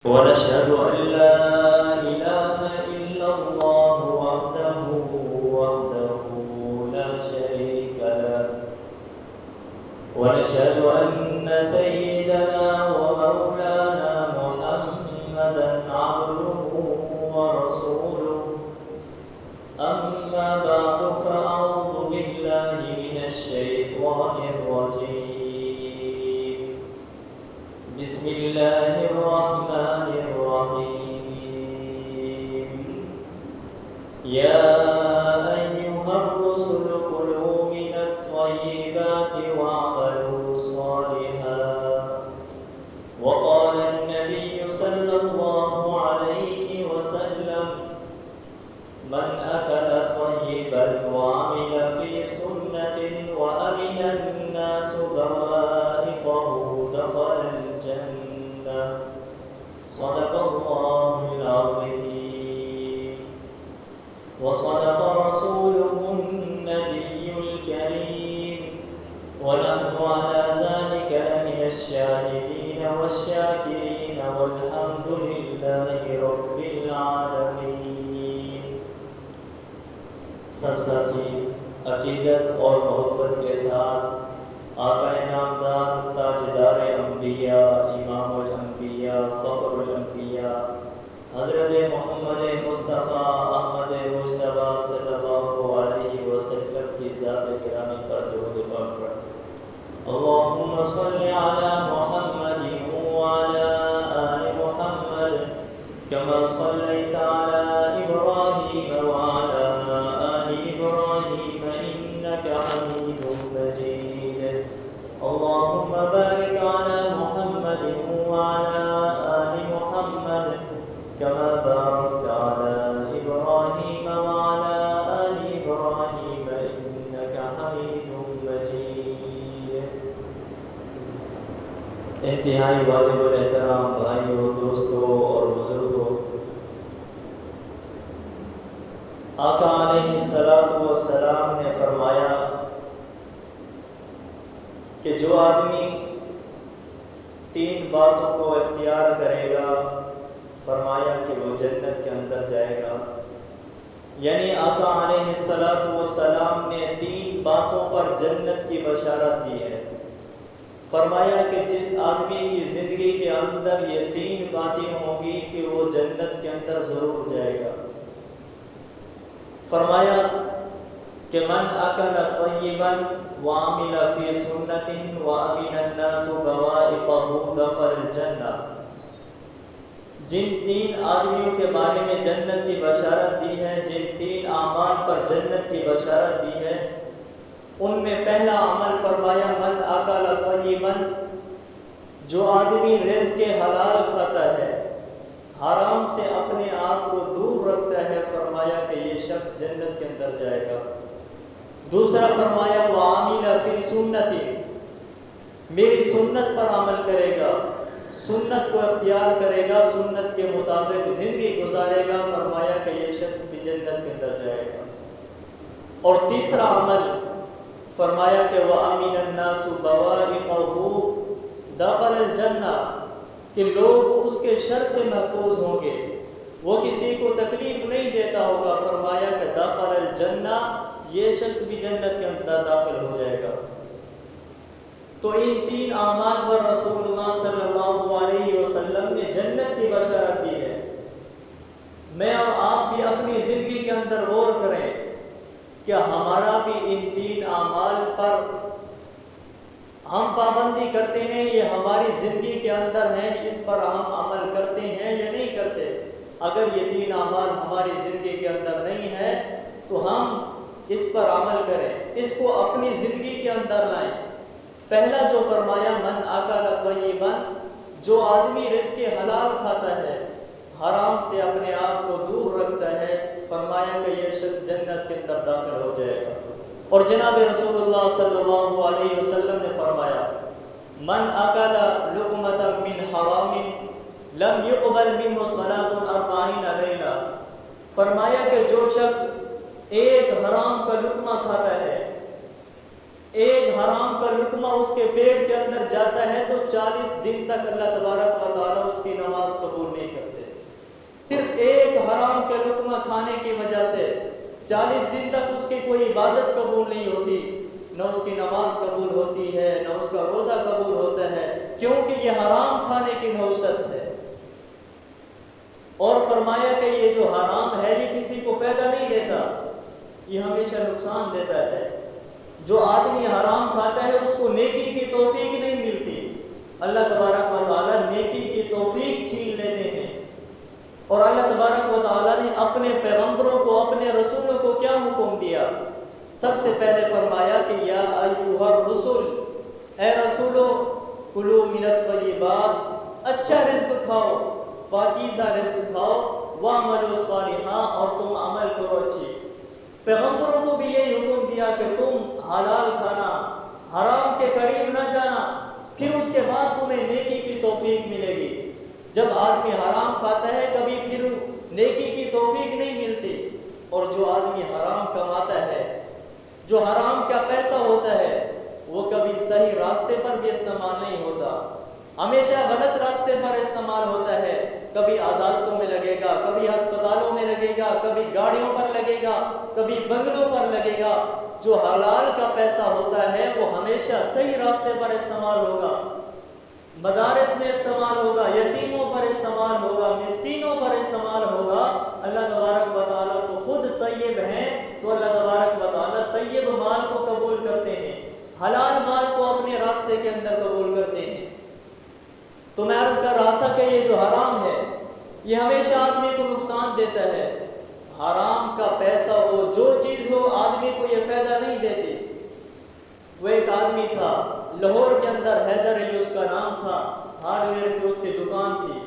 ونشهد أن لا إله إلا الله وحده لا شريك له ونشهد أن سيدنا ومولانا محمدا عبده ورسوله أما بعد فأعوذ بالله من الشيطان الرجيم بسم الله الرحمن الرحيم يا أيها الرسل كلوا من الطيبات واعملوا صالحا وقال النبي صلى الله عليه وسلم من أكل طيبا وعمل في سنة وأمن الناس بوائقه دخل الجنة صدق الله العظيم وصدق رسوله النبي الكريم ونحن على ذلك لمن الشاهدين والشاكرين والحمد لله رب العالمين. سرساتی عقیدت اور محبت کے ساتھ آقا نامدار تاجدار انبیاء امام الانبیاء فخر الانبیاء حضرت محمد مصطفیٰ احمد مجتبیٰ صلی اللہ علیہ وسلم کی ذات گرامی پر درود پاک پڑھ. اللهم صل على محمد وعلى آل محمد كما صليت على إبراهيم وعلى آل إبراهيم إنك حميد مجيد. اللهم بارك على محمد وعلى آل محمد كما باركت على إبراهيم وعلى آل إبراهيم إنك حميد مجيد. انتہائی واجب الاحترام بھائیوں، دوستوں اور بزرگوں، آقا علیہ السلام نے فرمایا کہ جو آدمی تین باتوں کو اختیار کرے گا فرمایا کہ وہ جنت کے اندر جائے گا. یعنی آقا علیہ السلام نے تین باتوں پر جنت کی بشارت دی ہے. فرمایا کہ جس آدمی کی زندگی کے اندر یہ تین باتیں ہوں گی کہ وہ جنت کے اندر ضرور جائے گا. فرمایا کہ من اکل طیبا وعمل فی سنت وامن الناس بوائقہ دخل الجنہ. جن تین آدمیوں کے بارے میں جنت کی بشارت دی ہے، جن تین اعمال پر جنت کی بشارت دی ہے، ان میں پہلا عمل فرمایا من اکل طیبا، جو آدمی رزق کے حلال کھاتا ہے، حرام سے اپنے آپ کو دور رکھتا ہے، فرمایا کہ یہ شخص جنت کے اندر جائے گا. دوسرا فرمایا وعمل فی سنتی، میری سنت پر عمل کرے گا، سنت کو اختیار کرے گا، سنت کے مطابق زندگی گزارے گا، فرمایا کہ یہ شخص بھی جنت کے اندر جائے گا. اور تیسرا عمل فرمایا کہ وَأَمِنَ النَّاسُ بَوَائِقَهُ دَخَلَ الْجَنَّةَ، کہ لوگ اس کے شر سے محفوظ ہوں گے، وہ کسی کو تکلیف نہیں دیتا ہوگا، فرمایا کہ دَخَلَ الْجَنَّةَ، یہ شخص بھی جنت کے اندر داخل ہو جائے گا. تو ان تین اعمال پر رسول اللہ صلی اللہ علیہ وسلم نے جنت کی بشارت دی ہے. میں اور آپ بھی اپنی زندگی کے اندر غور کریں کہ ہمارا بھی ان تین اعمال پر ہم پابندی کرتے ہیں، یہ ہماری زندگی کے اندر ہیں، اس پر ہم عمل کرتے ہیں یا نہیں کرتے. اگر یہ تین اعمال ہماری زندگی کے اندر نہیں ہے تو ہم اس پر عمل کریں، اس کو اپنی زندگی کے اندر لائیں. پہلا جو فرمایا من اکل طیبا، جو آدمی رزق حلال کھاتا ہے، حرام سے اپنے آپ کو دور رکھتا ہے، فرمایا کہ یہ شخص جنت کے اندر داخل ہو جائے گا. اور جناب رسول اللہ صلی اللہ علیہ وسلم نے فرمایا من اکل لقمۃ من حرام لم يقبل منه صلاۃ 40 لیلہ. فرمایا کہ جو شخص ایک حرام کا لقمہ کھاتا ہے ایک حرام کا لقمہ اس کے پیٹ کے اندر جاتا ہے تو 40 دن تک اللہ تبارک و تعالیٰ اس کی نماز قبول نہیں کرتے۔ صرف ایک حرام کا لقمہ کھانے کی وجہ سے 40 دن تک اس کی کوئی عبادت قبول نہیں ہوتی، نہ اس کی نماز قبول ہوتی ہے، نہ اس کا روزہ قبول ہوتا ہے، کیونکہ یہ حرام کھانے کی نوست ہے۔ اور فرمایا کہ یہ جو حرام ہے یہ کسی کو فائدہ نہیں دیتا، یہ ہمیشہ نقصان دیتا ہے۔ جو آدمی حرام کھاتا ہے اس کو نیکی کی توفیق نہیں ملتی، اللہ تبارک و تعالیٰ نیکی کی توفیق چھین لیتے ہیں۔ اور اللہ تبارک و تعالیٰ نے اپنے پیغمبروں کو، اپنے رسولوں کو کیا حکم دیا؟ سب سے پہلے فرمایا کہ یا ایھا الرسل، اے رسولو، کلوا من الطیبات، اچھا رزق کھاؤ، پاکیزہ رزق کھاؤ، واعملوا صالحا، اور تم عمل کرو اچھی۔ پیغمبروں کو بھی یہی حکم دیا کہ تم حلال کھانا، حرام کے قریب نہ جانا، پھر اس کے بعد تمہیں نیکی کی توفیق ملے گی۔ جب آدمی حرام کھاتا ہے کبھی پھر نیکی کی توفیق نہیں ملتی، اور جو آدمی حرام کماتا ہے، جو حرام کا پیسہ ہوتا ہے، وہ کبھی صحیح راستے پر بھی استعمال نہیں ہوتا، ہمیشہ غلط راستے پر استعمال ہوتا ہے۔ کبھی عدالتوں میں لگے گا، کبھی ہسپتالوں میں لگے گا، کبھی گاڑیوں پر لگے گا، کبھی بنگلوں پر لگے گا۔ جو حلال کا پیسہ ہوتا ہے وہ ہمیشہ صحیح راستے پر استعمال ہوگا، مدارس میں استعمال ہوگا، یتیموں پر استعمال ہوگا، مسکینوں پر استعمال ہوگا۔ اللہ تبارک و تعالیٰ تو خود طیب ہیں، تو اللہ تبارک و تعالیٰ طیب مال کو قبول کرتے ہیں، حلال مال کو اپنے راستے کے اندر قبول کرتے ہیں۔ تو میں عرض کر رہا تھا کہ یہ جو حرام ہے یہ ہمیشہ آدمی کو نقصان دیتا ہے۔ حرام کا پیسہ ہو، جو چیز ہو، آدمی کو یہ فائدہ نہیں دیتی۔ وہ ایک آدمی تھا لاہور کے اندر، حیدر علی اس کا نام تھا، ہارڈ ویئر کی اس کی دکان تھی،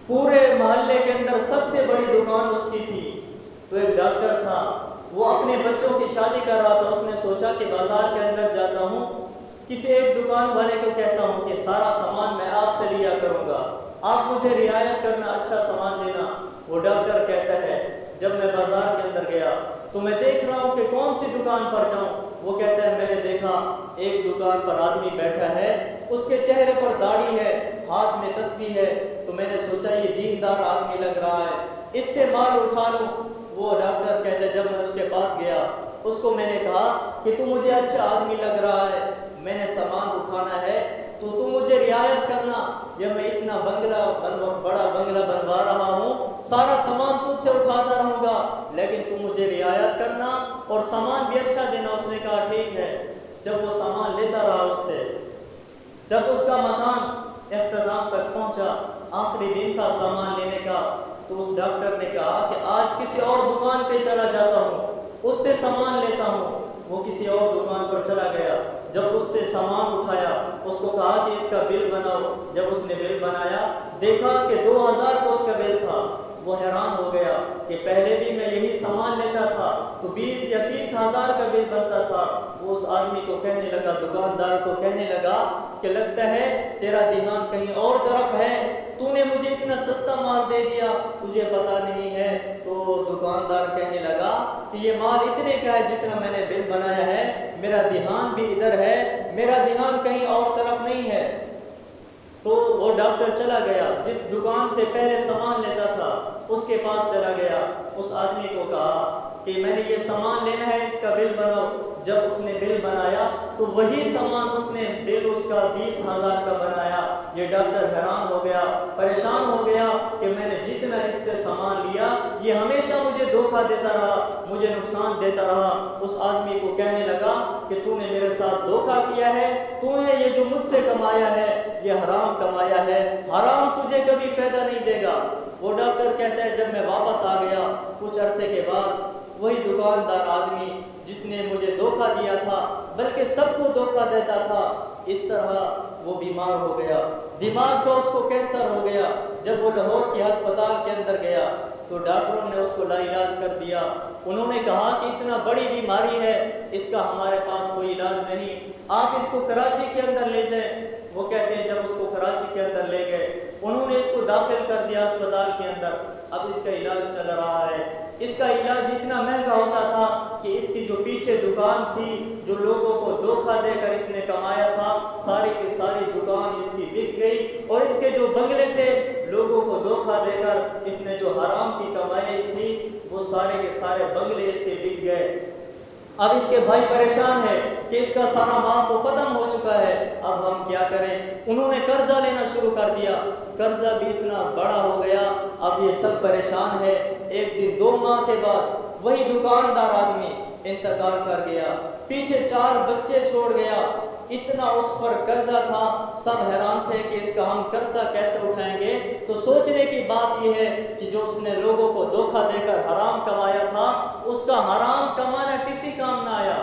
پورے محلے کے اندر سب سے بڑی دکان اس کی تھی۔ تو ایک ڈاکٹر تھا، وہ اپنے بچوں کی شادی کر رہا تھا، اس نے سوچا کہ بازار کے اندر جاتا ہوں، کسی ایک دکان والے کو کہتا ہوں کہ سارا سامان میں آپ سے لیا کروں گا، آپ مجھے رعایت کرنا، اچھا سامان دینا۔ وہ ڈاکٹر کہتا ہے جب میں بازار کے اندر گیا تو میں دیکھ رہا ہوں کہ کون سی دکان پر جاؤں۔ وہ کہتا ہے میں نے دیکھا ایک دکان پر آدمی بیٹھا ہے، اس کے چہرے پر داڑھی ہے، ہاتھ میں تسبیح ہے، تو میں نے سوچا یہ دیندار آدمی لگ رہا ہے، اس سے مال اٹھا لوں۔ وہ ڈاکٹر کہتا ہے جب میں اس کے پاس گیا، اس کو میں نے کہا کہ تو مجھے اچھا آدمی لگ رہا ہے، میں نے سامان اٹھانا ہے تو تم مجھے رعایت کرنا، جب میں اتنا بڑا بنگلہ بنوا رہا ہوں، سارا سامان تجھ سے اٹھاتا رہوں گا، لیکن تم مجھے رعایت کرنا اور سامان بھی اچھا دینا۔ اس نے کہا ٹھیک ہے۔ جب وہ سامان لیتا رہا اس سے، جب اس کا مکان اختتام تک پہنچا، آخری دن تھا سامان لینے کا، تو اس ڈاکٹر نے کہا کہ آج کسی اور دکان پہ چلا جاتا ہوں، اس سے سامان لیتا ہوں۔ وہ کسی اور دکان پر چلا گیا، جب اس سے سامان اٹھایا، اس کو کہا کہ اس کا بل بناؤ۔ جب اس نے بل بنایا، دیکھا کہ 2000 کا اس کا بل تھا۔ وہ حیران ہو گیا کہ پہلے بھی میں یہی سامان لیتا تھا تو 20 یا 30 ہزار کا بل بنتا تھا۔ وہ اس آدمی کو کہنے لگا، دکاندار کو کہنے لگا کہ لگتا ہے تیرا دھیان کہیں اور طرف ہے، تو نے مجھے اتنا سستا مال دے دیا، تجھے پتا نہیں ہے۔ تو دکاندار کہنے لگا کہ یہ مال اتنے کا ہے جتنا میں نے بل بنایا ہے، میرا دھیان بھی ادھر ہے، میرا دھیان کہیں اور طرف نہیں ہے۔ تو وہ ڈاکٹر چلا گیا، جس دکان سے پہلے سامان لیتا تھا اس کے پاس چلا گیا، اس آدمی کو کہا کہ میں نے یہ سامان لینا ہے، اس کا بل بناؤ۔ جب اس نے بل بنایا تو وہی سامان اس نے بل اس کا 20,000 کا بنایا۔ یہ ڈاکٹر حیران ہو گیا، پریشان ہو گیا کہ میں نے جتنا اس سے سامان لیا یہ ہمیشہ مجھے دھوکہ دیتا رہا، مجھے نقصان دیتا رہا۔ اس آدمی کو کہنے لگا کہ تو نے میرے ساتھ دھوکہ کیا ہے، تو نے یہ جو مجھ سے کمایا ہے یہ حرام کمایا ہے، حرام تجھے کبھی فائدہ نہیں دے گا۔ وہ ڈاکٹر کہتا ہے جب میں واپس آ گیا کچھ عرصے کے بعد، وہی دکاندار آدمی جس نے مجھے دھوکہ دیا تھا، بلکہ سب کو دھوکہ دیتا تھا، اس طرح وہ بیمار ہو گیا، دماغ کا اس کو کینسر ہو گیا۔ جب وہ لاہور کے ہسپتال کے اندر گیا تو ڈاکٹروں نے اس کو لا علاج کر دیا۔ انہوں نے کہا کہ اتنا بڑی بیماری ہے، اس کا ہمارے پاس کوئی علاج نہیں، آپ اس کو کراچی کے اندر لے جائیں۔ وہ کہتے ہیں جب اس کو کراچی کے اندر لے گئے انہوں نے اس کو داخل کر دیا اسپتال کے اندر. اب اس کا علاج چل رہا ہے. اس کا علاج اتنا مہنگا ہوتا تھا کہ اس کی جو پیچھے دکان تھی، جو لوگوں کو دھوکہ دے کر اس نے کمایا تھا، ساری کی ساری دکان اس کی بک گئی. اور اس کے جو بنگلے تھے، لوگوں کو دھوکہ دے کر اس نے جو حرام کی کمائی تھی، وہ سارے کے سارے بنگلے اس کے بک گئے. اب اس کے بھائی پریشان ہے کہ اس کا سارا مال تو ختم ہو چکا ہے، اب ہم کیا کریں؟ انہوں نے قرضہ لینا شروع کر دیا. قرضہ بھی اتنا بڑا ہو گیا. اب یہ سب پریشان ہے. ایک دن 2 ماہ کے بعد وہی دکاندار آدمی انتقال کر گیا، پیچھے 4 بچے چھوڑ گیا. اتنا اس پر قرضہ تھا، سب حیران تھے کہ اس کا ہم قرضہ کیسے اٹھائیں گے. تو سوچنے کی بات یہ ہے کہ جو اس نے لوگوں کو دھوکہ دے کر حرام کمایا تھا، اس کا حرام کمانا کسی کام نہ آیا.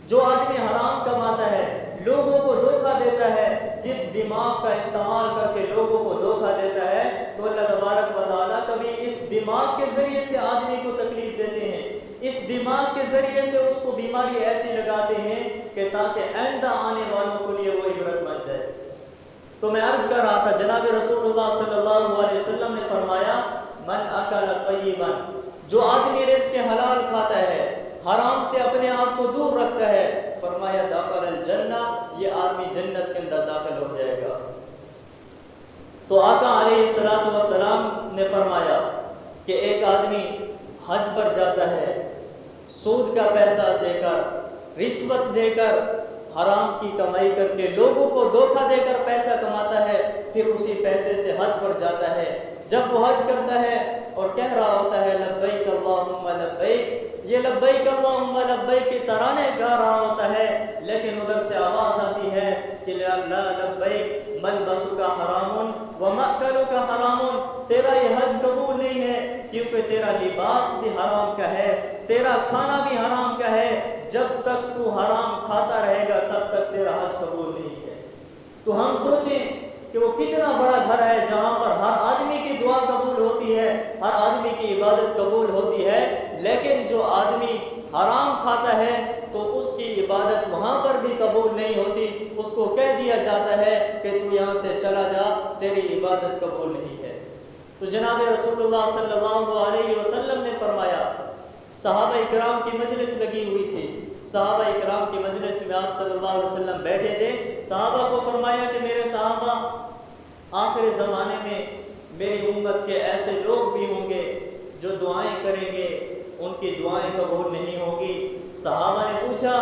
جو آدمی حرام کماتا ہے، لوگوں کو دھوکہ دیتا ہے، جس دماغ کا استعمال کر کے لوگوں کو دھوکہ دیتا ہے، تو اللہ تبارک و تعالیٰ کبھی اس دماغ کے ذریعے سے آدمی کو تکلیف دیتے ہیں. اس دماغ کے ذریعے سے اس کو بیماری ایسی لگاتے ہیں کہ تاکہ آئندہ آنے والوں کے لیے وہ عبرت بن جائے. تو میں عرض کر رہا تھا، جناب رسول اللہ صلی اللہ علیہ وسلم نے فرمایا، من اکل طیبا، جو آدمی رزق حلال کھاتا ہے، حرام سے اپنے آپ کو دور رکھتا ہے، فرمایا دخل الجنہ، یہ آدمی جنت کے اندر داخل ہو جائے گا. تو آقا علیہ السلام نے فرمایا کہ ایک آدمی حج پر جاتا ہے، سود کا پیسہ دے کر، رشوت دے کر، حرام کی کمائی کر کے لوگوں کو دھوکہ دے کر پیسہ کماتا ہے، پھر اسی پیسے سے حج پر جاتا ہے. جب وہ حج کرتا ہے اور کہہ رہا ہوتا ہے لبیک اللہم لبیک، یہ لبیک اللہم لبیک کے ترانے گا رہا ہوتا ہے، لیکن ادھر سے آواز آتی ہے کہ لا لبیک ملبسک حرام ومأکلک حرام، تیرا یہ حج قبول نہیں ہے کیونکہ تیرا لباس بھی حرام کا ہے، تیرا کھانا بھی حرام کا ہے. جب تک تو حرام کھاتا رہے گا تب تک تیرا حج قبول نہیں ہے. تو ہم سوچیں کہ وہ کتنا بڑا گھر ہے جہاں پر ہر آدمی کی دعا قبول ہوتی ہے، ہر آدمی کی عبادت قبول ہوتی ہے، لیکن جو آدمی حرام کھاتا ہے تو اس کی عبادت وہاں پر بھی قبول نہیں ہوتی. اس کو کہہ دیا جاتا ہے کہ تو یہاں سے چلا جا، تیری عبادت قبول نہیں ہے. تو جناب رسول اللہ صلی اللہ علیہ وسلم نے فرمایا، صحابہ اکرام کی مجلس لگی ہوئی تھی، صحابہ اکرام کی مجلس میں آپ صلی اللہ علیہ وسلم بیٹھے تھے. صحابہ کو فرمایا کہ میرے صحابہ، آخر زمانے میں میری امت کے ایسے لوگ بھی ہوں گے جو دعائیں کریں گے، ان کی دعائیں قبول نہیں ہوں گی. صحابہ نے پوچھا،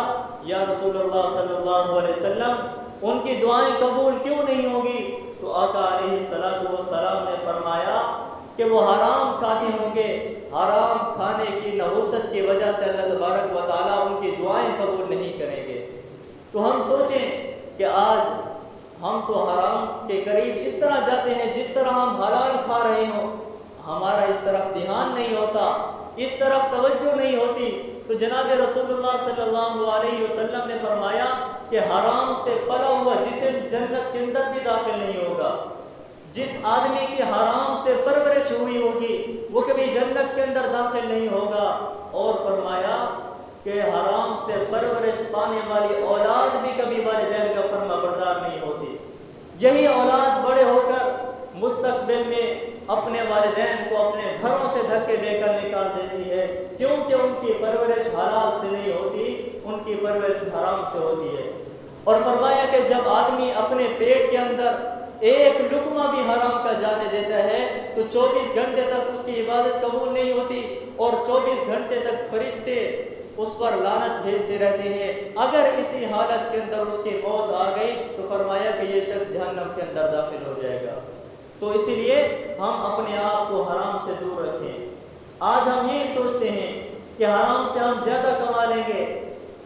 یا رسول اللہ صلی اللہ علیہ وسلم ان کی دعائیں قبول کیوں نہیں ہوگی؟ تو آقا علیہ السلام نے فرمایا کہ وہ حرام کھاتے ہوں گے، حرام کھانے کی نحوست کی وجہ سے اللہ تبارک و تعالیٰ ان کی دعائیں قبول نہیں کریں گے. تو ہم سوچیں کہ آج ہم تو حرام کے قریب اس طرح جاتے ہیں جس طرح ہم حلال کھا رہے ہوں، ہمارا اس طرف دھیان نہیں ہوتا، اس طرف توجہ نہیں ہوتی. تو جناب رسول اللہ صلی اللہ علیہ وسلم نے فرمایا کہ حرام سے پلا ہوا جسم جنت کے اندر بھی داخل نہیں ہوگا. جس آدمی کی حرام سے پرورش ہوئی ہوگی وہ کبھی جنت کے اندر داخل نہیں ہوگا. اور فرمایا کہ حرام سے پرورش پانے والی اولاد بھی کبھی والدین کا فرما بردار نہیں ہوتی. یہی اولاد بڑے ہو کر مستقبل میں اپنے والدین کو اپنے گھروں سے دھکے دے کر نکال دیتی ہے، کیونکہ ان کی پرورش حلال سے نہیں ہوتی، ان کی پرورش حرام سے ہوتی ہے. اور فرمایا کہ جب آدمی اپنے پیٹ کے اندر ایک لقمہ بھی حرام کا جانے دیتا ہے تو 24 گھنٹے تک اس کی عبادت قبول نہیں ہوتی، اور 24 گھنٹے تک فرشتے اس پر لعنت بھیجتے رہتے ہیں. اگر اسی حالت کے اندر اس کی موت آ گئی تو فرمایا کہ یہ شخص جہنم کے اندر داخل ہو جائے گا. تو اسی لیے ہم اپنے آپ کو حرام سے دور رکھیں. آج ہم یہ سوچتے ہیں کہ حرام سے ہم زیادہ کما لیں گے،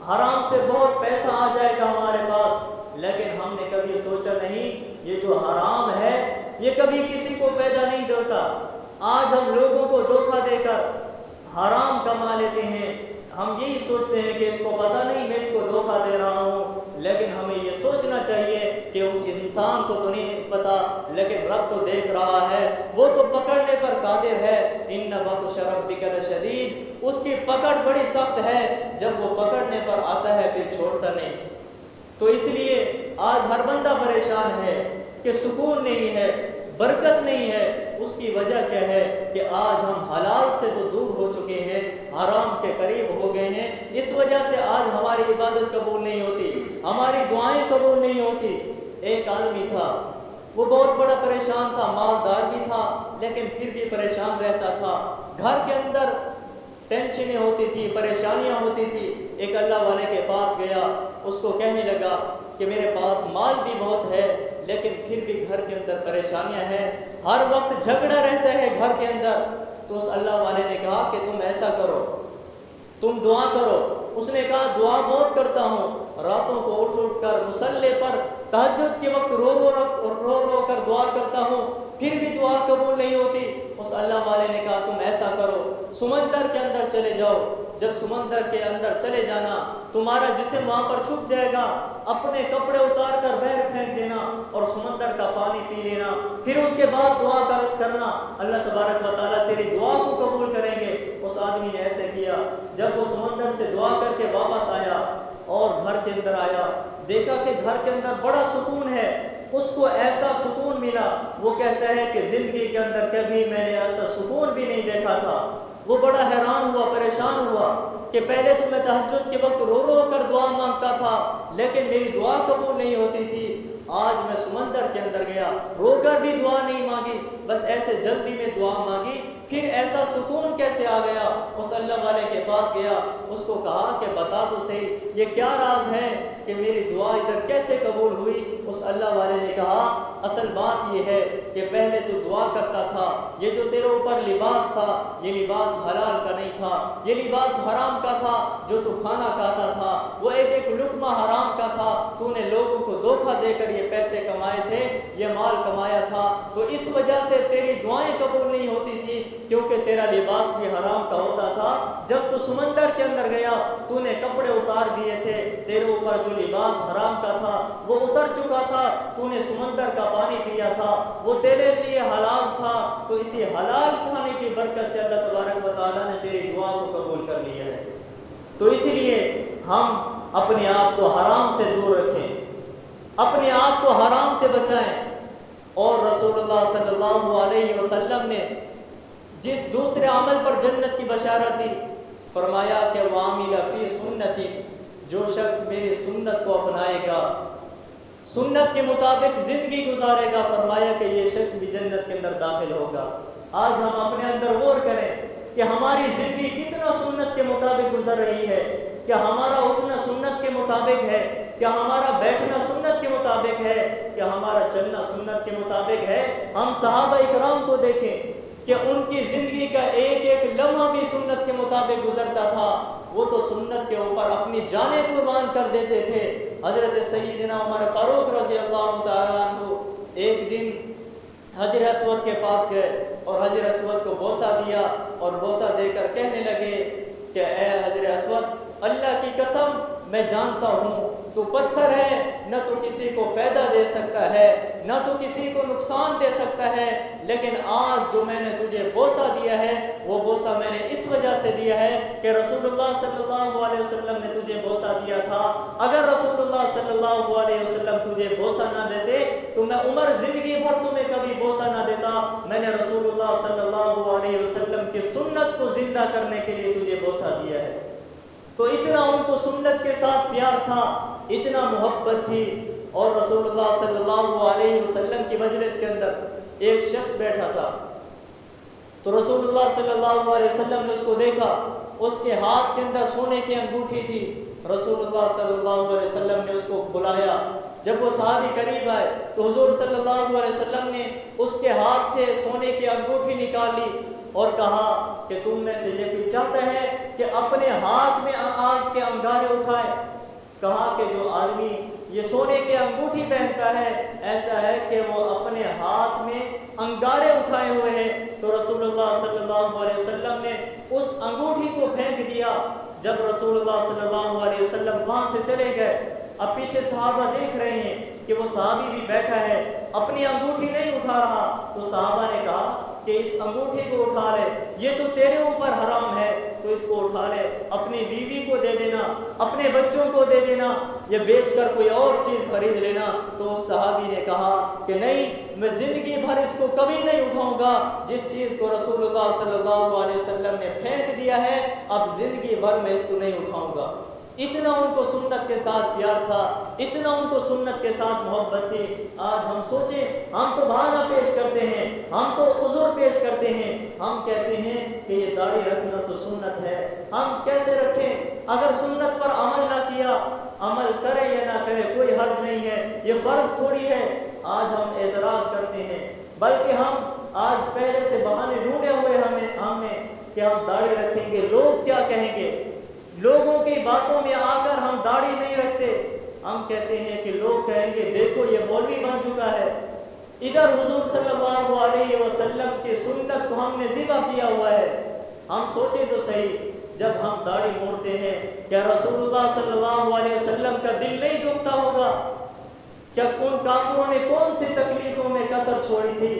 حرام سے بہت پیسہ آ جائے گا ہمارے پاس، لیکن ہم نے کبھی سوچا نہیں یہ جو حرام ہے یہ کبھی کسی کو پیدا نہیں دیتا. آج ہم لوگوں کو دھوکہ دے کر حرام کما لیتے ہیں. ہم یہی سوچتے ہیں کہ اس کو پتہ نہیں میں اس کو دھوکہ دے رہا ہوں، لیکن ہمیں یہ سوچنا چاہیے کہ اس انسان کو تو نہیں پتا، لیکن رب تو دیکھ رہا ہے، وہ تو پکڑنے پر قادر ہے. ان بطش ربک لشدید، اس کی پکڑ بڑی سخت ہے، جب وہ پکڑنے پر آتا ہے پھر چھوڑتا نہیں. تو اس لیے آج ہر بندہ پریشان ہے کہ سکون نہیں ہے، برکت نہیں ہے، اس کی وجہ کیا ہے کہ آج ہم حلال سے تو دور ہو چکے ہیں، حرام کے قریب ہو گئے ہیں، اس وجہ سے آج ہماری عبادت قبول نہیں ہوتی، ہماری دعائیں قبول نہیں ہوتی۔ ایک آدمی تھا، وہ بہت بڑا پریشان تھا، مالدار بھی تھا لیکن پھر بھی پریشان رہتا تھا، گھر کے اندر ٹینشنیں ہوتی تھی، پریشانیاں ہوتی تھی۔ ایک اللہ والے کے پاس گیا، اس کو کہنے لگا کہ میرے پاس مال بھی بہت ہے لیکن پھر بھی گھر کے اندر پریشانیاں ہیں، ہر وقت جھگڑا رہتا ہے گھر کے اندر۔ تو اس اللہ والے نے کہا کہ تم ایسا کرو، تم دعا کرو۔ اس نے کہا دعا بہت کرتا ہوں، راتوں کو اٹھ کر مصلی پر تہجد کے وقت رو رو کر دعا کرتا ہوں، پھر بھی دعا قبول نہیں ہوتی۔ اس اللہ والے نے کہا تم ایسا کرو، سمندر کے اندر چلے جاؤ، جب سمندر کے اندر چلے جانا تمہارا جسم وہاں پر چھپ جائے گا، اپنے کپڑے اتار کر باہر پھینک دینا اور سمندر کا پانی پی لینا، پھر اس کے بعد دعا کرنا، اللہ تبارک و تعالیٰ تیری دعا کو قبول کریں گے۔ اس آدمی نے ایسے کیا، جب وہ سمندر سے دعا کر کے واپس آیا اور گھر کے اندر آیا، دیکھا کہ گھر کے اندر بڑا سکون ہے، اس کو ایسا سکون ملا، وہ کہتا ہے کہ زندگی کے اندر کبھی میں نے ایسا سکون بھی نہیں دیکھا تھا۔ وہ بڑا حیران ہوا، پریشان ہوا کہ پہلے تو میں تہجد کے وقت رو رو کر دعا مانگتا تھا لیکن میری دعا قبول نہیں ہوتی تھی، آج میں سمندر کے اندر گیا، رو کر بھی دعا نہیں مانگی، بس ایسے جلدی میں دعا مانگی، پھر ایسا سکون کیسے آ گیا؟ اس اللہ والے کے پاس گیا، اس کو کہا کہ بتا تو صحیح یہ کیا راز ہے کہ میری دعا ادھر کیسے قبول ہوئی؟ اس اللہ والے نے کہا اصل بات یہ ہے کہ پہلے تو دعا کرتا تھا، یہ جو تیرے اوپر لباس تھا یہ لباس حلال کا نہیں تھا، یہ لباس حرام کا تھا، جو تو کھانا کھاتا تھا وہ ایک ایک لقمہ حرام کا تھا، تو نے لوگوں کو دھوکہ دے کر یہ پیسے کمائے تھے، یہ مال کمایا تھا، تو اس وجہ سے تیری دعائیں قبول نہیں ہوتی تھی کیونکہ تیرا لباس بھی حرام کا ہوتا تھا۔ جب تو سمندر کے اندر گیا تو نے کپڑے اتار دیے تھے، تیرے اوپر جو لباس حرام کا تھا وہ اتر چکا تھا، تو نے سمندر کا پانی پیا تھا وہ تیرے لیے حلال تھا، تو اسی حلال کھانے کی برکت سے اللہ تبارک و تعالیٰ نے تیری دعا کو قبول کر لیا ہے۔ تو اسی لیے ہم اپنے آپ کو حرام سے دور رکھیں، اپنے آپ کو حرام سے بچائیں۔ اور رسول اللہ صلی اللہ علیہ وسلم نے جس دوسرے عمل پر جنت کی بشارت دی، فرمایا کہ وَعَمِلَ فِي سُنَّتِي، جو شخص میری سنت کو اپنائے گا، سنت کے مطابق زندگی گزارے گا، فرمایا کہ یہ شخص بھی جنت کے اندر داخل ہوگا۔ آج ہم اپنے اندر غور کریں کہ ہماری زندگی کتنا سنت کے مطابق گزر رہی ہے، کیا ہمارا اٹھنا سنت کے مطابق ہے، کیا ہمارا بیٹھنا سنت کے مطابق ہے، کیا ہمارا چلنا سنت کے مطابق ہے؟ ہم صحابہ اکرام کو دیکھیں کہ ان کی زندگی کا ایک ایک لمحہ بھی سنت کے مطابق گزرتا تھا، وہ تو سنت کے اوپر اپنی جانیں قربان کر دیتے تھے۔ حضرت سیدنا عمر فاروق رضی اللہ تعالیٰ عنہ ایک دن حجر اسود کے پاس گئے اور حجر اسود کو بوسہ دیا اور بوسہ دے کر کہنے لگے کہ اے حجر اسود، اللہ کی قسم میں جانتا ہوں تو پتھر ہے، نہ تو کسی کو فائدہ دے سکتا ہے نہ تو کسی کو نقصان دے سکتا ہے، لیکن آج جو میں نے تجھے بوسہ دیا ہے وہ بوسہ میں نے اس وجہ سے دیا ہے کہ رسول اللہ صلی اللہ علیہ وسلم نے تجھے بوسہ دیا تھا، اگر رسول اللہ صلی اللہ علیہ وسلم تجھے بوسہ نہ دیتے تو میں عمر زندگی بھر تمہیں کبھی بوسہ نہ دیتا، میں نے رسول اللہ صلی اللہ علیہ وسلم کی سنت کو زندہ کرنے کے لیے تجھے بوسہ دیا ہے۔ تو اتنا ان کو سنت کے ساتھ پیار تھا، اتنا محبت تھی۔ اور رسول اللہ صلی اللہ علیہ وسلم کی مجلس کے اندر ایک شخص بیٹھا تھا، تو رسول اللہ صلی اللہ علیہ وسلم نے اس کو دیکھا، اس کے ہاتھ کے اندر سونے کی انگوٹھی تھی، رسول اللہ صلی اللہ علیہ وسلم نے اس کو بلایا، جب وہ صحابی قریب آئے تو حضور صلی اللہ علیہ وسلم نے اس کے ہاتھ سے سونے کی انگوٹھی نکال لی اور کہا کہ تم میں سے یہ کوئی چاہتا ہے کہ اپنے ہاتھ میں آگ کے انگارے اٹھائے؟ کہا کہ جو آدمی یہ سونے کی انگوٹھی پہنتا ہے ایسا ہے کہ وہ اپنے ہاتھ میں انگارے اٹھائے ہوئے ہیں۔ تو رسول اللہ صلی اللہ علیہ وسلم نے اس انگوٹھی کو پھینک دیا۔ جب رسول اللہ صلی اللہ علیہ وسلم وہاں سے چلے گئے، اب پیچھے صحابہ دیکھ رہے ہیں کہ وہ صحابی بھی بیٹھا ہے اپنی انگوٹھی نہیں اٹھا رہا، تو صحابہ نے کہا کہ اس انگوٹھی کو اٹھا لے، یہ تو تیرے اوپر حرام ہے، تو اس کو اٹھا لے، اپنی بیوی کو دے دینا، اپنے بچوں کو دے دینا، یہ بیچ کر کوئی اور چیز خرید لینا۔ تو اس صحابی نے کہا کہ نہیں، میں زندگی بھر اس کو کبھی نہیں اٹھاؤں گا، جس چیز کو رسول اللہ صلی اللہ علیہ وسلم نے پھینک دیا ہے، اب زندگی بھر میں اس کو نہیں اٹھاؤں گا۔ اتنا ان کو سنت کے ساتھ پیار تھا، اتنا ان کو سنت کے ساتھ محبت تھی۔ آج ہم سوچیں، ہم تو بہانہ پیش کرتے ہیں، ہم تو عذر پیش کرتے ہیں، ہم کہتے ہیں کہ یہ داڑھی رکھنا تو سنت ہے، ہم کیسے رکھیں؟ اگر سنت پر عمل نہ کیا، عمل کرے یا نہ کرے کوئی حرج نہیں ہے، یہ فرض تھوڑی ہے۔ آج ہم اعتراض کرتے ہیں، بلکہ ہم آج پہلے سے بہانے ڈھونڈے ہوئے ہم نے کہ ہم داڑھی رکھیں گے، لوگ کیا کہیں گے؟ لوگوں کی باتوں میں آ کر ہم داڑھی نہیں رکھتے، ہم کہتے ہیں کہ لوگ کہیں گے دیکھو یہ مولوی بن چکا ہے۔ ادھر حضور صلی اللہ علیہ وسلم کی سنت کو ہم نے ذبح کیا ہوا ہے۔ ہم سوچیں تو صحیح، جب ہم داڑھی موڑتے ہیں، کیا رسول اللہ صلی اللہ علیہ وسلم کا دل نہیں دکھتا ہوگا؟ کیا ان کافروں نے کون سی تکلیفوں میں کسر چھوڑی تھی؟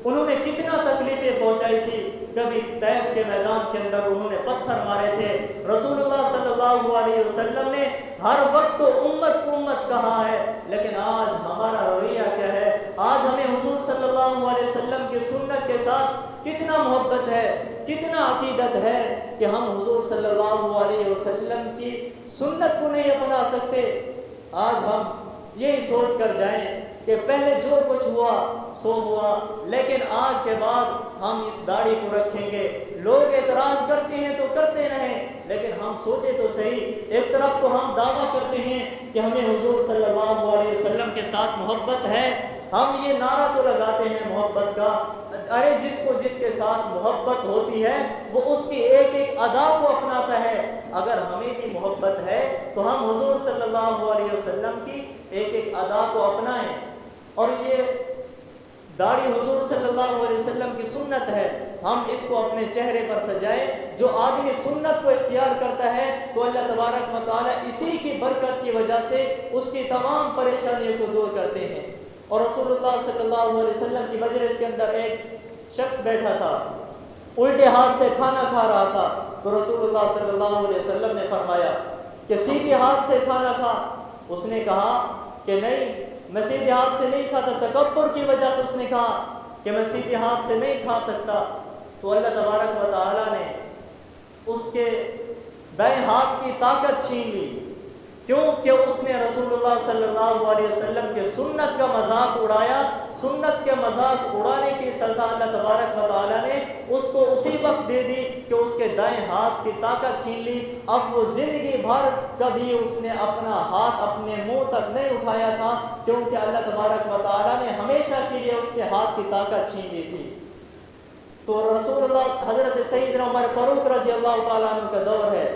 انہوں نے کتنا تکلیفیں پہنچائی تھی؟ کبھی طیف کے میدان کے اندر انہوں نے پتھر مارے تھے۔ رسول اللہ صلی اللہ علیہ وسلم نے ہر وقت تو امت کہا ہے، لیکن آج ہمارا رویہ کیا ہے؟ آج ہمیں حضور صلی اللہ علیہ وسلم کی سنت کے ساتھ کتنا محبت ہے، کتنا عقیدت ہے کہ ہم حضور صلی اللہ علیہ وسلم کی سنت کو نہیں اپنا سکتے۔ آج ہم یہی سوچ کر جائیں کہ پہلے جو کچھ ہوا سو ہوا، لیکن آج کے بعد ہم اس داڑھی کو رکھیں گے۔ لوگ اعتراض کرتے ہیں تو کرتے رہیں، لیکن ہم سوچے تو صحیح، ایک طرف تو ہم دعویٰ کرتے ہیں کہ ہمیں حضور صلی اللہ علیہ وسلم کے ساتھ محبت ہے، ہم یہ نعرہ تو لگاتے ہیں محبت کا، ارے جس کے ساتھ محبت ہوتی ہے وہ اس کی ایک ایک ادا کو اپناتا ہے۔ اگر ہمیں بھی محبت ہے تو ہم حضور صلی اللہ علیہ وسلم کی ایک ایک ادا کو اپنائیں۔ اور یہ داڑھی حضور صلی اللہ علیہ وسلم کی سنت ہے، ہم اس کو اپنے چہرے پر سجائیں۔ جو آدمی سنت کو اختیار کرتا ہے تو اللہ تبارک و تعالیٰ اسی کی برکت کی وجہ سے اس کی تمام پریشانیوں کو دور کرتے ہیں۔ اور رسول اللہ صلی اللہ علیہ وسلم کی مجلس کے اندر ایک شخص بیٹھا تھا، الٹے ہاتھ سے کھانا کھا رہا تھا، تو رسول اللہ صلی اللہ علیہ وسلم نے فرمایا کہ سیدھے ہاتھ سے کھانا کھا۔ اس نے کہا کہ نہیں، میں سیدھے ہاتھ سے نہیں کھاتا، تکبر کی وجہ سے اس نے کہا کہ میں سیدھے ہاتھ سے نہیں کھا سکتا۔ تو اللہ تبارک و تعالیٰ نے اس کے دائیں ہاتھ کی طاقت چھین لی، کیونکہ اس نے رسول اللہ صلی اللہ علیہ وسلم کے سنت کا مذاق اڑایا۔ سنت کے مذاق اڑانے کی سزا اللہ تبارک و تعالیٰ نے اس کو اسی وقت دے دی کہ اس کے دائیں ہاتھ کی طاقت چھین لی۔ اب وہ زندگی بھر کبھی اس نے اپنا ہاتھ اپنے منہ تک نہیں اٹھایا تھا، کیونکہ اللہ تبارک و تعالیٰ نے ہمیشہ کے لیے اس کے ہاتھ کی طاقت چھین لی تھی۔ تو رسول اللہ حضرت سیدنا عمر فاروق رضی اللہ تعالیٰ عنہ کا دور ہے۔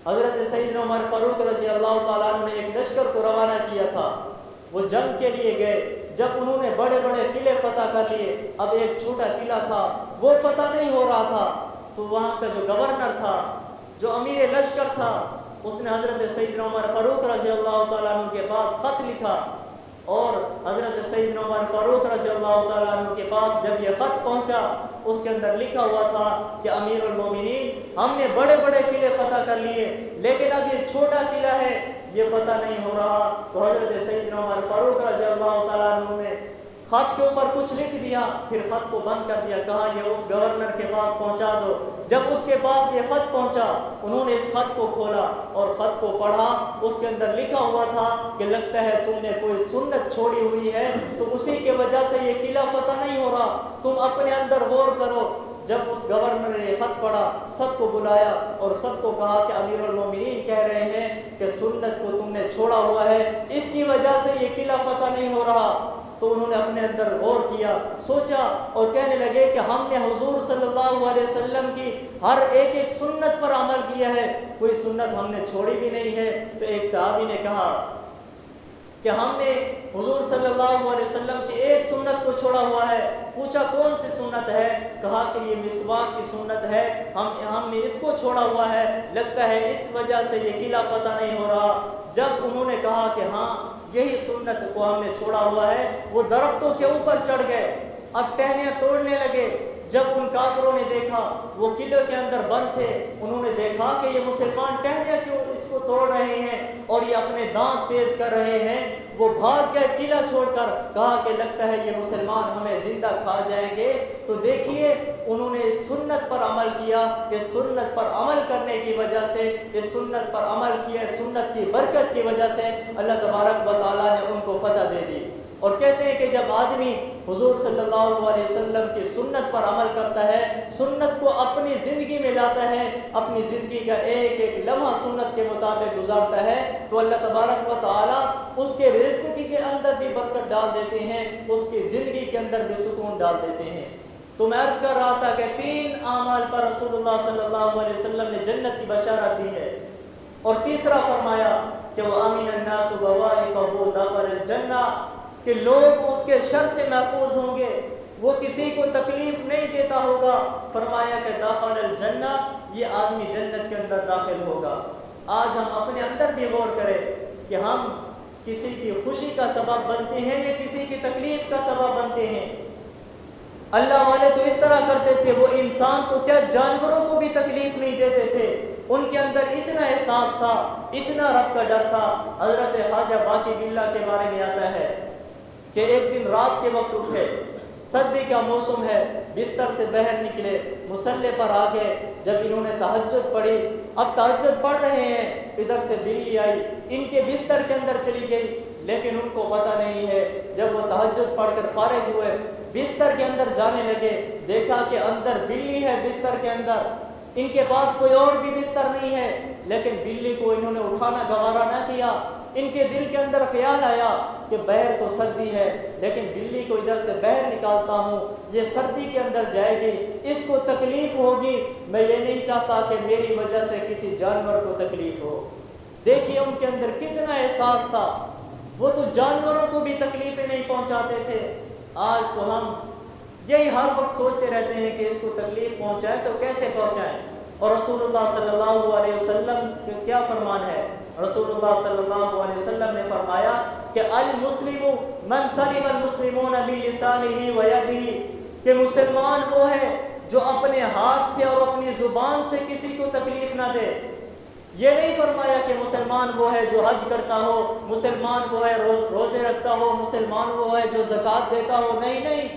حضرت سیدنا عمر فاروق رضی اللہ تعالیٰ عنہ نے ایک لشکر کو روانہ کیا تھا، وہ جنگ کے لیے گئے۔ جب انہوں نے بڑے بڑے قلعے فتح کر لیے، اب ایک چھوٹا قلعہ تھا وہ فتح نہیں ہو رہا تھا، تو وہاں کا جو گورنر تھا، جو امیر لشکر تھا، اس نے حضرت سیدنا عمر فاروق رضی اللہ تعالیٰ عنہ کے پاس خط لکھا، اور حضرت سیدنا عمر فاروق رضی اللہ تعالیٰ عنہ کے پاس جب یہ خط پہنچا، اس کے اندر لکھا ہوا تھا کہ امیر المومنین، ہم نے بڑے بڑے قلعے فتح کر لیے، لیکن اب یہ چھوٹا قلعہ ہے یہ پتہ نہیں ہو رہا۔ تو حضرت سیدنا عمر فاروق رضی اللہ تعالیٰ عنہ نے خط کے اوپر کچھ لکھ دیا، پھر خط کو بند کر دیا، کہا یہ اس گورنر کے پاس پہنچا دو۔ جب اس کے پاس یہ خط پہنچا، انہوں نے اس خط کو کھولا اور خط کو پڑھا، اس کے اندر لکھا ہوا تھا کہ لگتا ہے تم نے کوئی سنت چھوڑی ہوئی ہے، تو اسی کی وجہ سے یہ قلعہ فتح نہیں ہو رہا، تم اپنے اندر غور کرو۔ جب اس گورنر نے خط پڑھا، سب کو بلایا اور سب کو کہا کہ امیر المومنین کہہ رہے ہیں کہ سنت کو تم نے چھوڑا ہوا ہے، اس کی وجہ سے یہ قلعہ فتح نہیں ہو رہا۔ تو انہوں نے اپنے اندر غور کیا، سوچا اور کہنے لگے کہ ہم نے حضور صلی اللہ علیہ وسلم کی ہر ایک ایک سنت پر عمل کیا ہے، کوئی سنت ہم نے چھوڑی بھی نہیں ہے۔ تو ایک صحابی نے کہا کہ ہم نے حضور صلی اللہ علیہ وسلم کی ایک سنت کو چھوڑا ہوا ہے۔ پوچھا کون سی سنت ہے؟ کہا کہ یہ مسواک کی سنت ہے، ہم نے اس کو چھوڑا ہوا ہے، لگتا ہے اس وجہ سے یہ قلعہ فتح نہیں ہو رہا۔ جب انہوں نے کہا کہ ہاں یہی سنت کو ہم نے چھوڑا ہوا ہے۔ وہ درختوں کے اوپر چڑھ گئے، اب ٹہنیاں توڑنے لگے۔ جب ان کافروں نے دیکھا وہ قلعے کے اندر بند تھے، انہوں نے دیکھا کہ یہ مسلمان ٹہنیاں کیوں اس کو توڑ رہے ہیں اور یہ اپنے دانت تیز کر رہے ہیں، وہ بھاگ گئے قلعہ چھوڑ کر، کہا کہ لگتا ہے یہ مسلمان ہمیں زندہ کھا جائیں گے۔ تو دیکھیے انہوں نے اس سنت پر عمل کیا، اس سنت پر عمل کرنے کی وجہ سے، اس سنت پر عمل کیا، سنت کی برکت کی وجہ سے اللہ تبارک و تعالیٰ نے ان کو فتح دے دی۔ اور کہتے ہیں کہ جب آدمی حضور صلی اللہ علیہ وسلم کی سنت پر عمل کرتا ہے، سنت کو اپنی زندگی میں لاتا ہے، اپنی زندگی کا ایک ایک لمحہ سنت کے مطابق گزارتا ہے، تو اللہ تبارک و تعالیٰ اس کے رزق کے اندر بھی برکت ڈال دیتے ہیں، اس کی زندگی کے اندر بھی سکون ڈال دیتے ہیں۔ تو میں عرض کر رہا تھا کہ 3 اعمال پر رسول اللہ صلی اللہ علیہ وسلم نے جنت کی بشارت دی ہے، اور تیسرا فرمایا کہ وہ امین الناس بوائقہ دخل الجنہ، کہ لوگ اس کے شر سے محفوظ ہوں گے، وہ کسی کو تکلیف نہیں دیتا ہوگا۔ فرمایا کہ داخل الجنہ، یہ آدمی جنت کے اندر داخل ہوگا۔ آج ہم اپنے اندر بھی غور کریں کہ ہم کسی کی خوشی کا سبب بنتے ہیں یا کسی کی تکلیف کا سبب بنتے ہیں۔ اللہ والے تو اس طرح کرتے تھے، وہ انسان کو کیا جانوروں کو بھی تکلیف نہیں دیتے تھے، ان کے اندر اتنا احساس تھا، اتنا رب کا ڈر تھا۔ حضرت خواجہ باقی باللہ کے بارے میں آتا ہے کہ ایک دن رات کے وقت اٹھے، سردی کا موسم ہے، بستر سے باہر نکلے، مصلے پر آ گئے۔ جب انہوں نے تہجد پڑھی، اب تہجد پڑھ رہے ہیں، ادھر سے بلی آئی، ان کے بستر کے اندر چلی گئی، لیکن ان کو پتہ نہیں ہے۔ جب وہ تہجد پڑھ کر فارغ ہوئے، بستر کے اندر جانے لگے، دیکھا کہ اندر بلی ہے بستر کے اندر، ان کے پاس کوئی اور بھی بستر نہیں ہے، لیکن بلی کو انہوں نے اٹھانا گوارا نہ کیا۔ ان کے دل کے اندر خیال آیا کہ باہر تو سردی ہے، لیکن بلی کو ادھر سے باہر نکالتا ہوں، یہ سردی کے اندر جائے گی، اس کو تکلیف ہوگی، میں یہ نہیں چاہتا کہ میری وجہ سے کسی جانور کو تکلیف ہو۔ دیکھیے ان کے اندر کتنا احساس تھا، وہ تو جانوروں کو بھی تکلیفیں نہیں پہنچاتے تھے۔ آج تو ہم یہی ہر وقت سوچتے رہتے ہیں کہ اس کو تکلیف پہنچائے تو کیسے پہنچائیں۔ اور رسول اللہ صلی اللہ علیہ وسلم کا کیا فرمان ہے؟ رسول اللہ صلی اللہ علیہ وسلم نے فرمایا کہ المسلم من سلم المسلمون بلسانه ويده، کہ مسلمان وہ ہے جو اپنے ہاتھ سے اور اپنی زبان سے کسی کو تکلیف نہ دے۔ یہ نہیں فرمایا کہ مسلمان وہ ہے جو حج کرتا ہو، مسلمان وہ ہے روزے رکھتا ہو، مسلمان وہ ہے جو زکوٰۃ دیتا ہو، نہیں،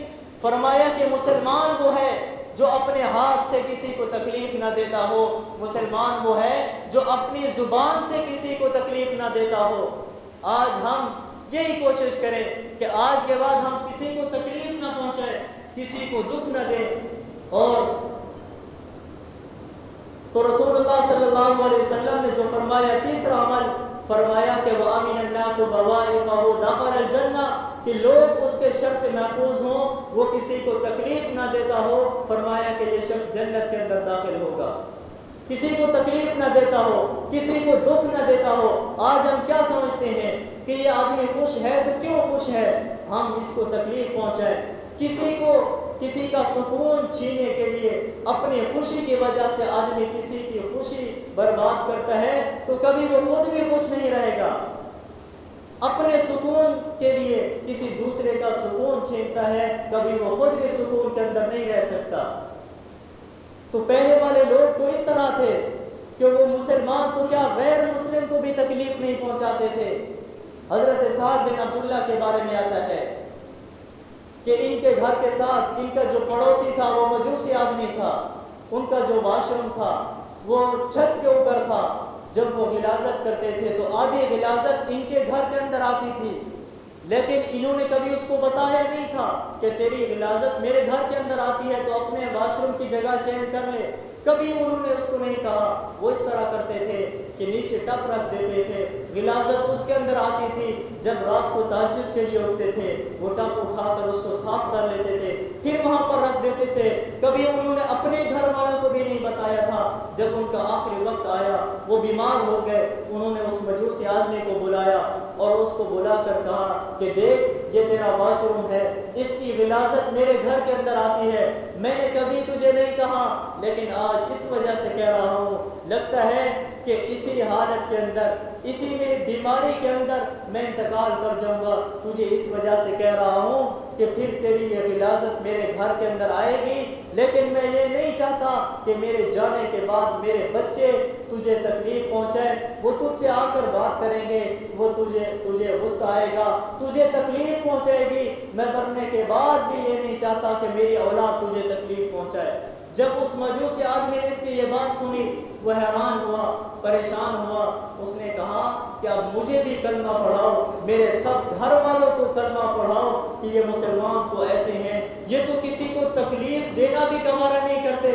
فرمایا کہ مسلمان وہ ہے جو اپنے ہاتھ سے کسی کو تکلیف نہ دیتا ہو، مسلمان وہ ہے جو اپنی زبان سے کسی کو تکلیف نہ دیتا ہو۔ آج ہم یہی کوشش کریں کہ آج کے بعد ہم کسی کو تکلیف نہ پہنچائیں، کسی کو دکھ نہ دیں۔ اور تو رسول اللہ صلی اللہ علیہ وسلم نے جو فرمایا تیسرا عمل، فرمایا کہ وَأَمِنَ النَّاسُ بَوَائِقَهُ دَخَلَ الْجَنَّةَ، کہ لوگ اس کے شر سے محفوظ ہوں، وہ کسی کو تکلیف نہ دیتا ہو، فرمایا کہ یہ شخص جنت کے اندر داخل ہوگا۔ کسی کو تکلیف نہ دیتا ہو، کسی کو دکھ نہ دیتا ہو۔ آج ہم کیا سمجھتے ہیں کہ یہ آدمی خوش ہے تو کیوں خوش ہے، ہم اس کو تکلیف پہنچائیں۔ کسی کا سکون چھیننے کے لیے اپنی خوشی کی وجہ سے آدمی کسی کی خوشی برباد کرتا ہے تو کبھی وہ خود بھی خوش نہیں رہے گا۔ اپنے سکون کے لیے کسی دوسرے کا سکون چھینتا ہے، کبھی وہ خود بھی سکون کے اندر نہیں رہ سکتا۔ تو پہلے والے لوگ تو اس طرح تھے کہ وہ مسلمان کو کیا غیر مسلم کو بھی تکلیف نہیں پہنچاتے تھے۔ حضرت سعد بن عبداللہ کے بارے میں آتا ہے کہ ان کے گھر کے ساتھ ان کا جو پڑوسی تھا وہ مجوسی آدمی تھا، ان کا جو واش روم تھا وہ چھت کے اوپر تھا۔ جب وہ غلاظت کرتے تھے تو آدھی غلاظت ان کے گھر کے اندر آتی تھی، لیکن انہوں نے کبھی اس کو بتایا نہیں تھا کہ تیری غلاظت میرے گھر کے اندر آتی ہے تو اپنے واش روم کی جگہ چینج کر لے، کبھی انہوں نے اس کو نہیں کہا۔ وہ اس طرح کرتے تھے کہ نیچے ٹپ رکھ دیتے تھے، غلاظت اس کے اندر آتی تھی، جب رات کو تہجد کے لیے اٹھتے تھے وہ ٹپ اٹھا کر اس کو صاف کر لیتے تھے، پھر وہاں پر رکھ دیتے تھے۔ کبھی انہوں نے اپنے گھر والوں کو بھی نہیں بتایا تھا۔ جب ان کا آخری وقت آیا، وہ بیمار ہو گئے، انہوں نے اس مجوسی آدمی کو بلایا اور اس کو بلا کر کہا کہ دیکھ یہ تیرا واش روم ہے، اس کی غلاظت میرے گھر کے اندر آتی ہے، میں نے کبھی تجھے نہیں کہا، لیکن آج اس وجہ سے کہہ رہا ہوں، لگتا ہے کہ اسی حالت کے اندر، اسی میں بیماری کے اندر میں انتقال کر جاؤں گا، تجھے اس وجہ سے کہہ رہا ہوں کہ پھر تیری یہ غلاظت میرے گھر کے اندر آئے گی، لیکن میں یہ نہیں چاہتا کہ میرے جانے کے بعد میرے بچے تجھے تکلیف پہنچائے، وہ تجھ سے آ کر بات کریں گے، وہ تجھے غصہ آئے گا، تجھے تکلیف پہنچائے گی، میں مرنے کے بعد بھی یہ نہیں چاہتا کہ میری اولاد تجھے تکلیف پہنچائے۔ جب اس مجوسی آدمی نے اس کی یہ بات سنی، وہ حیران ہوا، پریشان ہوا، اس نے کہا کہ اب مجھے بھی کلمہ پڑھاؤ، میرے سب گھر والوں کو کلمہ پڑھاؤ کہ یہ مسلمان تو ایسے ہیں، یہ تو کسی کو تکلیف دینا بھی گوارا نہیں کرتے،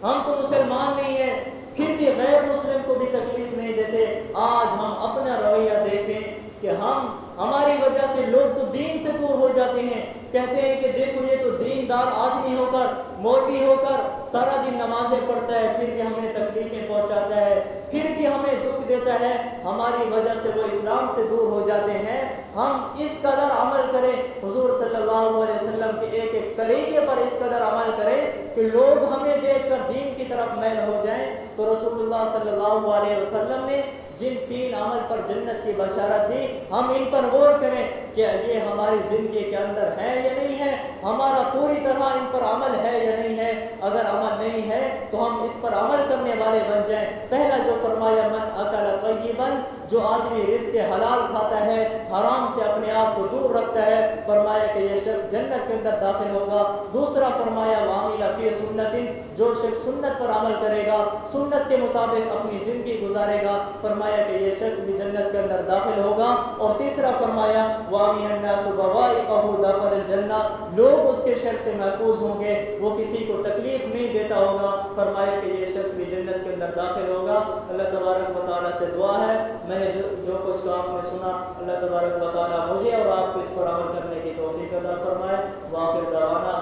ہم تو مسلمان نہیں ہیں پھر بھی غیر مسلم کو بھی تکلیف نہیں دیتے۔ آج ہم اپنا رویہ دیکھیں کہ ہماری وجہ سے لوگ تو دین سے دور ہو جاتے ہیں، کہتے ہیں کہ دیکھو یہ تو دیندار آدمی ہو کر، مولوی ہو کر سارا دن نمازیں پڑھتا ہے، پھر بھی ہمیں تکلیفیں پہنچاتا ہے، پھر بھی ہمیں دکھ دیتا ہے، ہماری وجہ سے وہ اسلام سے دور ہو جاتے ہیں۔ ہم اس قدر عمل کریں، حضور صلی اللہ علیہ وسلم کے ایک ایک طریقے پر اس قدر عمل کریں کہ لوگ ہمیں دیکھ کر دین کی طرف میل ہو جائیں۔ تو رسول اللہ صلی اللہ علیہ وسلم نے جن 3 عمل پر جنت کی بشارت دی، ہم ان پر غور کریں کہ یہ ہماری زندگی کے اندر ہے یا نہیں ہے، ہمارا پوری طرح ان پر عمل ہے یا نہیں ہے۔ اگر عمل نہیں ہے تو ہم اس پر عمل کرنے والے بن جائیں۔ پہلا جو فرمایا، من اکل طیبا، جو آدمی رزق حلال کھاتا ہے، حرام سے اپنے آپ کو دور رکھتا ہے، فرمایا کہ یہ شخص جنت کے اندر داخل ہوگا۔ دوسرا فرمایا، وعمل فی سنت، جو شخص سنت پر عمل کرے گا، سنت کے مطابق اپنی زندگی گزارے گا، فرمایا کہ یہ شخص بھی جنت کے اندر داخل ہوگا۔ اور تیسرا فرمایا، وَمِنَ النَّاسِ بَوَائِقَهُ دَخَلَ الْجَنَّةَ، لوگ اس کے شر سے محفوظ ہوں گے، وہ کسی کو تکلیف نہیں دیتا ہوگا، فرمایا کہ یہ شخص بھی جنت کے اندر داخل ہوگا۔ اللہ تبارک و تعالیٰ سے دعا ہے، میں نے جو کچھ آپ نے سنا، اللہ تبارک و تعالیٰ مجھے اور آپ کو اس پر عمل کرنے کی توفیق عطا فرمائے۔ وآخر دعوانا